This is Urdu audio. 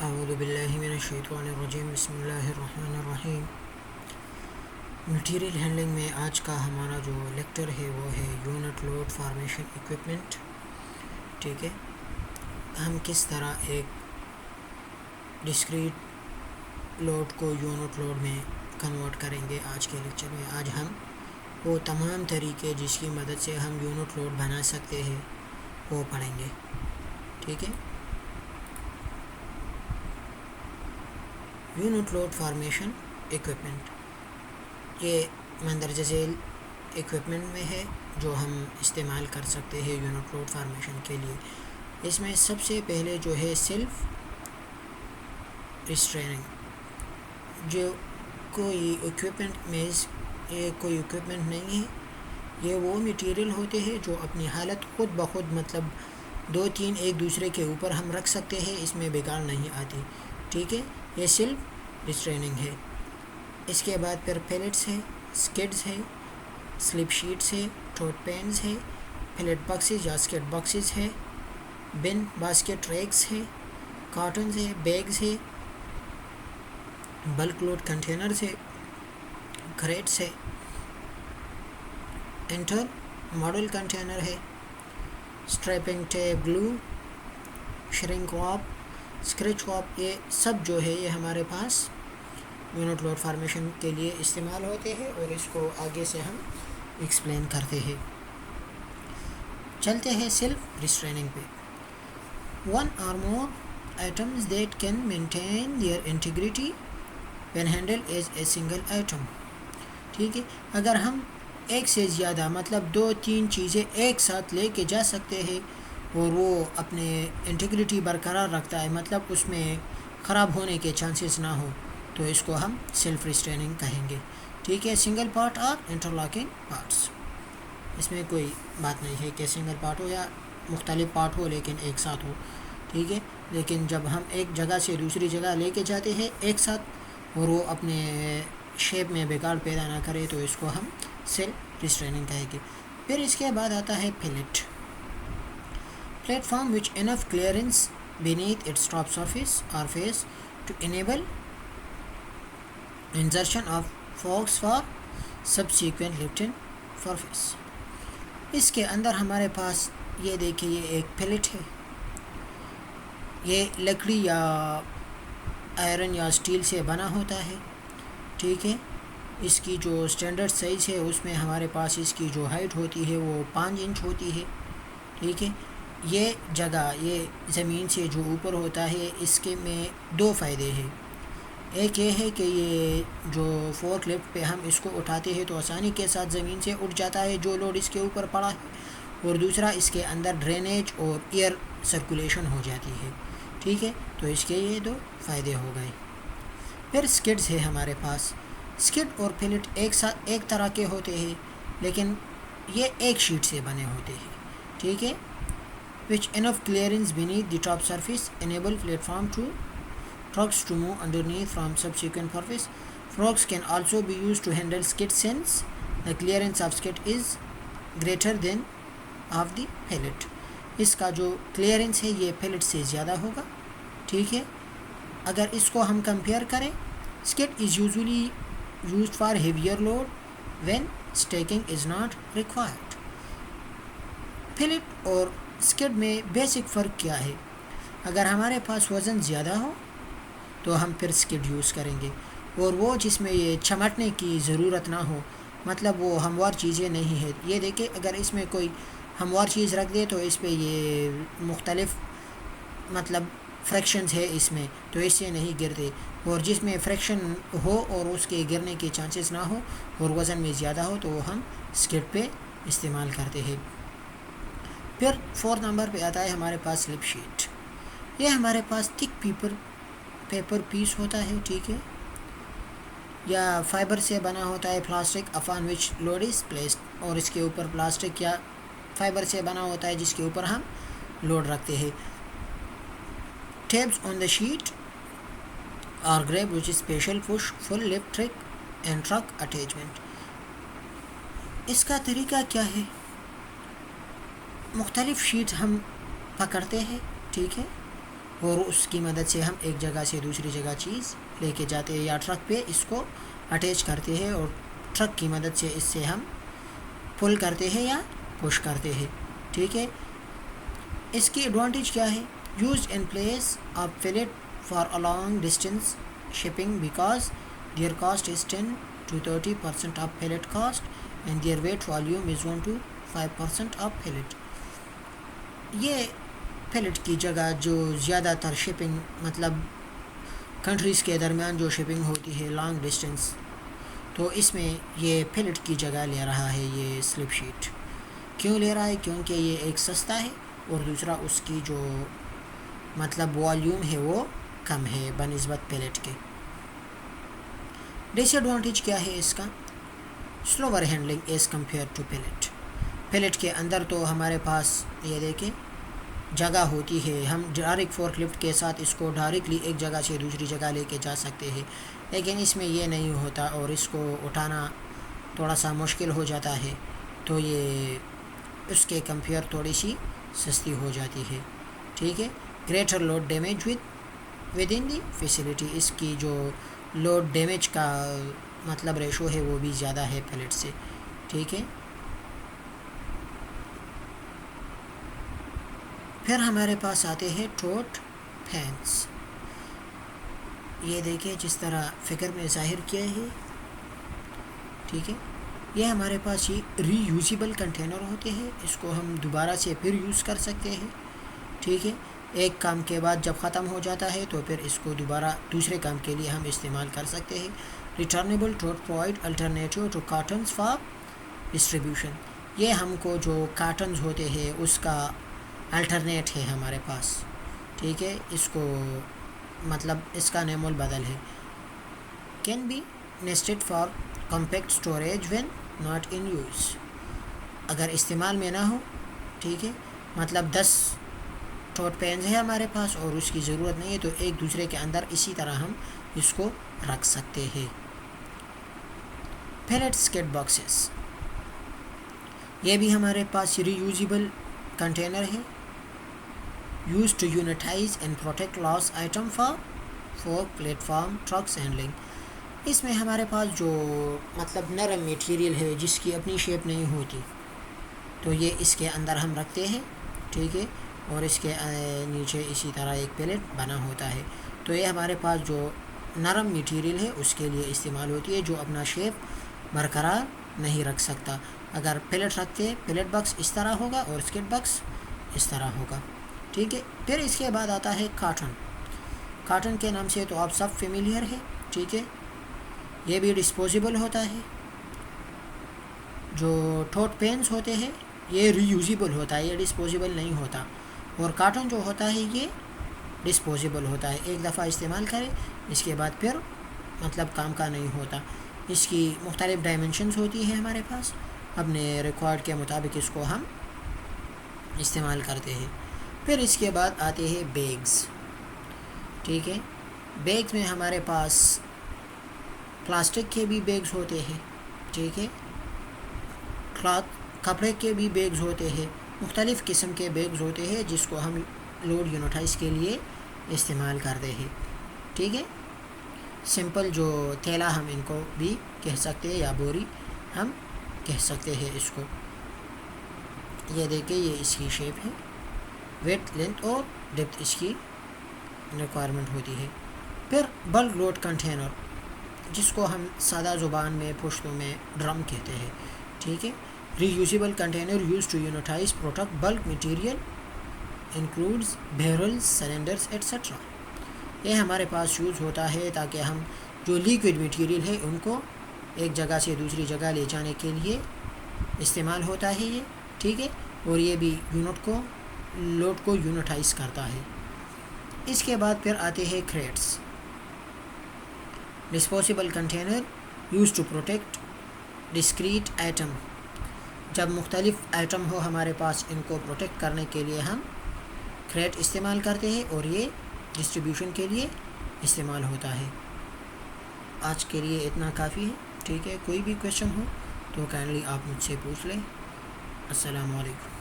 اعوذ باللہ من الشیطان الرجیم بسم اللہ الرحمن الرحیم۔ مٹیریل ہینڈلنگ میں آج کا ہمارا جو لیکچر ہے وہ ہے یونٹ لوڈ فارمیشن ایکوپمنٹ۔ ٹھیک ہے، ہم کس طرح ایک ڈسکریٹ لوڈ کو یونٹ لوڈ میں کنورٹ کریں گے آج کے لیکچر میں۔ آج ہم وہ تمام طریقے جس کی مدد سے ہم یونٹ لوڈ بنا سکتے ہیں وہ پڑھیں گے۔ ٹھیک ہے، یونٹ لوڈ فارمیشن ایکوپمنٹ یہ مندرجہ ذیل ایکوپمنٹ میں ہے جو ہم استعمال کر سکتے ہیں یونٹ لوڈ فارمیشن کے لیے۔ اس میں سب سے پہلے جو ہے سیلف ریسٹریننگ، جو کوئی ایکوپمنٹ میں یہ کوئی ایکوپمنٹ نہیں ہے، یہ وہ میٹیریل ہوتے ہیں جو اپنی حالت خود بخود مطلب دو تین ایک دوسرے کے اوپر ہم رکھ سکتے ہیں، اس میں بگاڑ نہیں آتی۔ ٹھیک ہے، یہ سیلف ریسٹریننگ ہے۔ اس کے بعد پھر پیلٹس ہے، سکڈز ہے، سلپ شیٹس ہے، ٹوٹ پینز ہے، پیلٹ باکسز یا سکڈ باکسز ہے، بن باسکٹ ریکس ہے، کارٹنز ہے، بیگز ہے، بلک لوڈ کنٹینرز ہے، کریٹس ہے، انٹر ماڈل کنٹینر ہے، اسٹریپنگ ٹیپ، گلو، شرنک واپ، اسکریچ واپ، یہ سب جو ہے یہ ہمارے پاس یونٹ لوڈ فارمیشن کے لیے استعمال ہوتے ہیں اور اس کو آگے سے ہم ایکسپلین کرتے ہیں۔ چلتے ہیں سیلف ریسٹریننگ پہ۔ ون اور مور items that can maintain their integrity when handled as a single item۔ ٹھیک ہے، اگر ہم ایک سے زیادہ مطلب دو تین چیزیں ایک ساتھ لے کے جا سکتے ہیں اور وہ اپنے انٹیگریٹی برقرار رکھتا ہے، مطلب اس میں خراب ہونے کے چانسز نہ ہو، تو اس کو ہم سیلف ریسٹریننگ کہیں گے۔ ٹھیک ہے، سنگل پارٹ اور انٹرلاکنگ پارٹس، اس میں کوئی بات نہیں ہے کہ سنگل پارٹ ہو یا مختلف پارٹ ہو لیکن ایک ساتھ ہو۔ ٹھیک ہے، لیکن جب ہم ایک جگہ سے دوسری جگہ لے کے جاتے ہیں ایک ساتھ اور وہ اپنے شیپ میں بگاڑ پیدا نہ کرے تو اس کو ہم سیلف ریسٹریننگ کہیں گے۔ پھر اس کے بعد آتا ہے pellet, plate form which enough clearance beneath its top surface or face to enable insertion of forks for subsequent lifting surface۔ اس کے اندر ہمارے پاس یہ دیکھیں، یہ ایک پیلٹ ہے، یہ لکڑی یا آئرن یا اسٹیل سے بنا ہوتا ہے۔ ٹھیک ہے، اس کی جو اسٹینڈرڈ سائز ہے اس میں ہمارے پاس اس کی جو ہائٹ ہوتی ہے وہ 5 انچ ہوتی ہے۔ ٹھیک ہے، یہ جگہ یہ زمین سے جو اوپر ہوتا ہے اس کے میں دو فائدے ہیں۔ ایک یہ ہے کہ یہ جو فورک لفٹ پہ ہم اس کو اٹھاتے ہیں تو آسانی کے ساتھ زمین سے اٹھ جاتا ہے جو لوڈ اس کے اوپر پڑا ہے، اور دوسرا اس کے اندر ڈرینیج اور ایئر سرکولیشن ہو جاتی ہے۔ ٹھیک ہے، تو اس کے یہ دو فائدے ہو گئے۔ پھر سکڈز ہے ہمارے پاس، سکڈ اور پیلٹ ایک ساتھ ایک طرح کے ہوتے ہیں لیکن یہ ایک شیٹ سے بنے ہوتے ہیں۔ ٹھیک ہے، which enough clearance beneath the top surface enable platform to trucks to move underneath from subsequent surface. Forks can also be used to handle skid since the clearance of skid is greater than of the pellet۔ اس کا جو کلیئرنس ہے یہ پیلٹ سے زیادہ ہوگا۔ ٹھیک ہے، اگر اس کو ہم کمپیئر کریں، skid is usually used for heavier load when staking is not required۔ Pallet اور سکڈ میں بیسک فرق کیا ہے؟ اگر ہمارے پاس وزن زیادہ ہو تو ہم پھر سکڈ یوز کریں گے، اور وہ جس میں یہ چمٹنے کی ضرورت نہ ہو، مطلب وہ ہموار چیزیں نہیں ہے۔ یہ دیکھیں، اگر اس میں کوئی ہموار چیز رکھ دے تو اس پہ یہ مختلف مطلب فریکشنز ہے اس میں، تو اس سے نہیں گرتے، اور جس میں فریکشن ہو اور اس کے گرنے کے چانسز نہ ہو اور وزن میں زیادہ ہو تو وہ ہم سکڈ پہ استعمال کرتے ہیں۔ پھر 4 نمبر پہ آتا ہے ہمارے پاس سلپ شیٹ۔ یہ ہمارے پاس تھک پیپر پیس ہوتا ہے، ٹھیک ہے، یا فائبر سے بنا ہوتا ہے، plastic upon which load is placed, اور اس کے اوپر پلاسٹک یا فائبر سے بنا ہوتا ہے جس کے اوپر ہم لوڈ رکھتے ہیں۔ ٹیبس آن دا شیٹ اور grab which is special push full lift truck and truck attachment. اس کا طریقہ کیا ہے؟ مختلف شیٹ ہم پکڑتے ہیں، ٹھیک ہے، اور اس کی مدد سے ہم ایک جگہ سے دوسری جگہ چیز لے کے جاتے ہیں، یا ٹرک پہ اس کو اٹیچ کرتے ہیں اور ٹرک کی مدد سے اس سے ہم پل کرتے ہیں یا پش کرتے ہیں، ٹھیک ہے۔ اس کی ایڈوانٹیج کیا ہے؟ Used in place of pallet for a long distance shipping because their cost is 10 to 30% of pallet cost and their weight volume is 1 to 5% of pallet. یہ پیلٹ کی جگہ جو زیادہ تر شپنگ مطلب کنٹریز کے درمیان جو شپنگ ہوتی ہے لانگ ڈسٹینس، تو اس میں یہ پیلٹ کی جگہ لے رہا ہے یہ سلپ شیٹ۔ کیوں لے رہا ہے؟ کیونکہ یہ ایک سستا ہے اور دوسرا اس کی جو مطلب والیوم ہے وہ کم ہے بنسبت پیلٹ کے۔ ڈس ایڈوانٹیج کیا ہے اس کا؟ Slower handling as compare to pallet. Pallet کے اندر تو ہمارے پاس یہ دیکھیں جگہ ہوتی ہے، ہم ڈائریکٹ فورک لفٹ کے ساتھ اس کو ڈائریکٹلی ایک جگہ سے دوسری جگہ لے کے جا سکتے ہیں، لیکن اس میں یہ نہیں ہوتا اور اس کو اٹھانا تھوڑا سا مشکل ہو جاتا ہے، تو یہ اس کے کمپیئر تھوڑی سی سستی ہو جاتی ہے، ٹھیک ہے۔ Greater load damage within the facility, اس کی جو لوڈ ڈیمیج کا مطلب ریشو ہے وہ بھی زیادہ ہے پیلٹ سے، ٹھیک ہے۔ پھر ہمارے پاس آتے ہیں ٹوٹ فینس۔ یہ دیکھیں جس طرح فگر میں ظاہر کیا ہے، ٹھیک ہے۔ یہ ہمارے پاس یہ ری یوزیبل کنٹینر ہوتے ہیں، اس کو ہم دوبارہ سے پھر یوز کر سکتے ہیں، ٹھیک ہے۔ ایک کام کے بعد جب ختم ہو جاتا ہے تو پھر اس کو دوبارہ دوسرے کام کے لیے ہم استعمال کر سکتے ہیں۔ Returnable tote provide alternative to cartons for distribution. یہ ہم کو جو کارٹنز ہوتے ہیں اس کا الٹرنیٹ ہے ہمارے پاس، ٹھیک ہے۔ اس کو مطلب اس کا نیم البدل ہے۔ Can be nested for compact storage when not in use. اگر استعمال میں نہ ہو، ٹھیک ہے، مطلب 10 ٹوٹ پینز ہے ہمارے پاس اور اس کی ضرورت نہیں ہے، تو ایک دوسرے کے اندر اسی طرح ہم اس کو رکھ سکتے ہیں۔ پیلٹ اسکیٹ باکسز، یہ بھی ہمارے پاس ری یوزیبل کنٹینر ہے، use to unitize and protect loose item for platform trucks handling. اس میں ہمارے پاس جو مطلب نرم میٹیریل ہے جس کی اپنی شیپ نہیں ہوتی، تو یہ اس کے اندر ہم رکھتے ہیں، ٹھیک ہے، اور اس کے نیچے اسی طرح ایک پیلٹ بنا ہوتا ہے، تو یہ ہمارے پاس جو نرم میٹیریل ہے اس کے لیے استعمال ہوتی ہے، جو اپنا شیپ برقرار نہیں رکھ سکتا۔ اگر پیلٹ رکھتے پیلٹ باکس اس طرح ہوگا اور اسکیٹ باکس اس طرح ہوگا، ٹھیک ہے۔ پھر اس کے بعد آتا ہے کاٹن۔ کاٹن کے نام سے تو آپ سب فیملیئر ہے، ٹھیک ہے۔ یہ بھی ڈسپوزیبل ہوتا ہے۔ جو ٹوٹ پینس ہوتے ہیں یہ ری یوزیبل ہوتا ہے، یہ ڈسپوزیبل نہیں ہوتا، اور کاٹن جو ہوتا ہے یہ ڈسپوزیبل ہوتا ہے، ایک دفعہ استعمال کرے اس کے بعد پھر مطلب کام کا نہیں ہوتا۔ اس کی مختلف ڈائمنشنز ہوتی ہیں ہمارے پاس، اپنے ریکوائرڈ کے مطابق اس کو ہم استعمال کرتے ہیں۔ پھر اس کے بعد آتے ہیں بیگز، ٹھیک ہے۔ بیگز میں ہمارے پاس پلاسٹک کے بھی بیگز ہوتے ہیں، ٹھیک ہے، کپڑے کے بھی بیگز ہوتے ہیں، مختلف قسم کے بیگز ہوتے ہیں جس کو ہم لوڈ یونیٹائز کے لیے استعمال کرتے ہیں، ٹھیک ہے۔ سمپل جو تھیلا ہم ان کو بھی کہہ سکتے ہیں یا بوری ہم کہہ سکتے ہیں اس کو۔ یہ دیکھیں یہ اس کی شیپ ہے، ویٹ، لینتھ اور ڈیپتھ اس کی ریکوائرمنٹ ہوتی ہے۔ پھر بلک لوڈ کنٹینر، جس کو ہم سادہ زبان میں پشتو میں ڈرم کہتے ہیں، ٹھیک ہے۔ Reusable container use to unitize protect bulk material includes barrels, cylinders etcetera. یہ ہمارے پاس یوز ہوتا ہے تاکہ ہم جو لیکوڈ مٹیریل ہے ان کو ایک جگہ سے دوسری جگہ لے جانے کے لیے استعمال ہوتا ہے یہ، ٹھیک ہے، اور یہ بھی لوڈ کو یونیٹائز کرتا ہے۔ اس کے بعد پھر آتے ہیں crates, disposable container use to protect discrete item. جب مختلف آئٹم ہو ہمارے پاس، ان کو پروٹیکٹ کرنے کے لیے ہم کریٹ استعمال کرتے ہیں اور یہ ڈسٹریبیوشن کے لیے استعمال ہوتا ہے۔ آج کے لیے اتنا کافی ہے، ٹھیک ہے۔ کوئی بھی کویشچن ہو تو کائنڈلی آپ مجھ سے پوچھ لیں۔ السلام علیکم۔